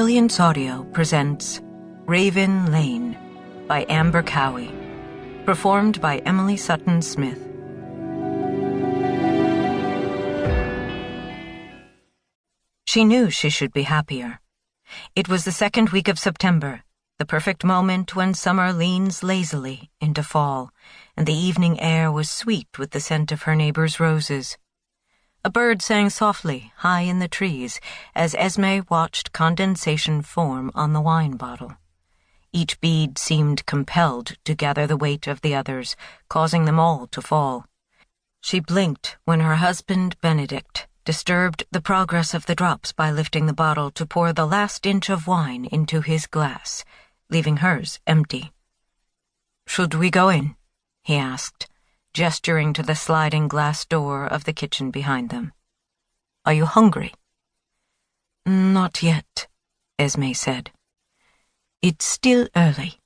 Brilliance Audio presents Raven Lane by Amber Cowie, performed by Emily Sutton Smith. She knew she should be happier. It was the second week of September, the perfect moment when summer leans lazily into fall, and the evening air was sweet with the scent of her neighbor's roses. A bird sang softly high in the trees as Esme watched condensation form on the wine bottle. Each bead seemed compelled to gather the weight of the others, causing them all to fall. She blinked when her husband, Benedict, disturbed the progress of the drops by lifting the bottle to pour the last inch of wine into his glass, leaving hers empty. "Should we go in?" he asked, gesturing to the sliding glass door of the kitchen behind them. "Are you hungry?" "Not yet," Esme said. "It's still early."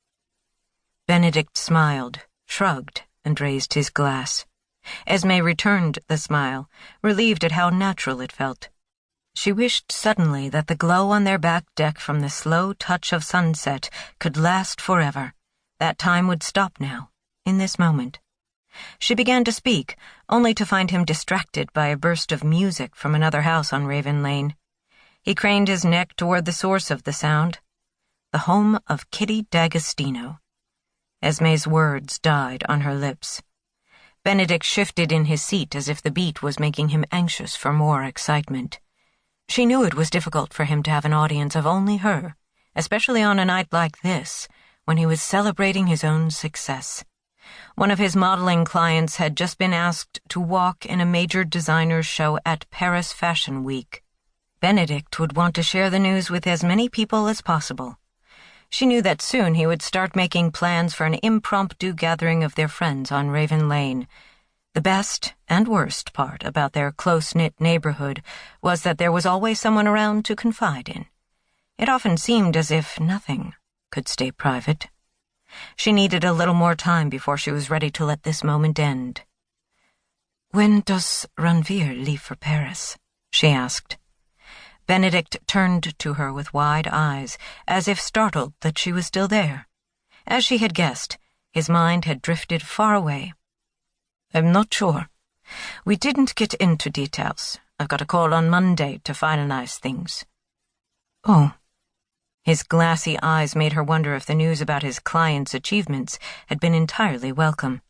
Benedict smiled, shrugged, and raised his glass. Esme returned the smile, relieved at how natural it felt. She wished suddenly that the glow on their back deck from the slow touch of sunset could last forever. That time would stop now, in this moment. She began to speak, only to find him distracted by a burst of music from another house on Raven Lane. He craned his neck toward the source of the sound, the home of Kitty D'Agostino. Esme's words died on her lips. Benedict shifted in his seat as if the beat was making him anxious for more excitement. She knew it was difficult for him to have an audience of only her, especially on a night like this, when he was celebrating his own success. One of his modeling clients had just been asked to walk in a major designer's show at Paris Fashion Week. Benedict would want to share the news with as many people as possible. She knew that soon he would start making plans for an impromptu gathering of their friends on Raven Lane. The best and worst part about their close-knit neighborhood was that there was always someone around to confide in. It often seemed as if nothing could stay private. She needed a little more time before she was ready to let this moment end. "When does Ranvier leave for Paris?" she asked. Benedict turned to her with wide eyes, as if startled that she was still there. As she had guessed, his mind had drifted far away. "I'm not sure. We didn't get into details. I've got a call on Monday to finalize things." "Oh." His glassy eyes made her wonder if the news about his client's achievements had been entirely welcome.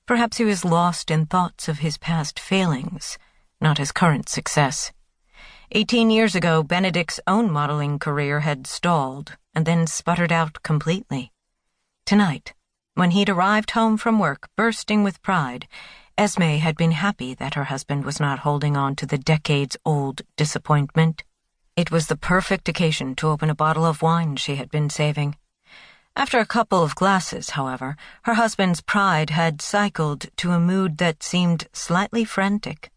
Perhaps he was lost in thoughts of his past failings, not his current success. 18 years ago, Benedict's own modeling career had stalled and then sputtered out completely. Tonight, when he'd arrived home from work bursting with pride, Esme had been happy that her husband was not holding on to the decades-old disappointment. It was the perfect occasion to open a bottle of wine she had been saving. After a couple of glasses, however, her husband's pride had cycled to a mood that seemed slightly frantic.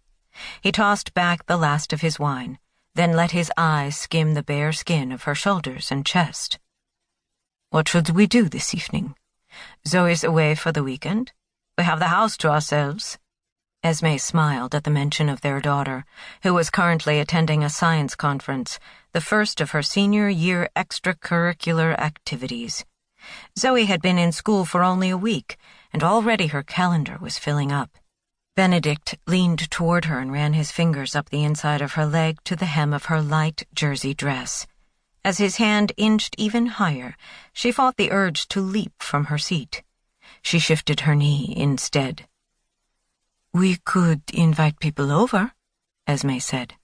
He tossed back the last of his wine, then let his eyes skim the bare skin of her shoulders and chest. "What should we do this evening? Zoe's away for the weekend. We have the house to ourselves." Esme smiled at the mention of their daughter, who was currently attending a science conference, the first of her senior year extracurricular activities. Zoe had been in school for only a week, and already her calendar was filling up. Benedict leaned toward her and ran his fingers up the inside of her leg to the hem of her light jersey dress. As his hand inched even higher, she fought the urge to leap from her seat. She shifted her knee instead. "We could invite people over," Esme said.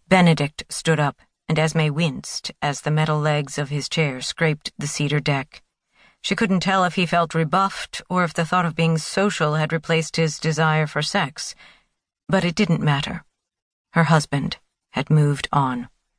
Benedict stood up, and Esme winced as the metal legs of his chair scraped the cedar deck. She couldn't tell if he felt rebuffed or if the thought of being social had replaced his desire for sex. But it didn't matter. Her husband had moved on.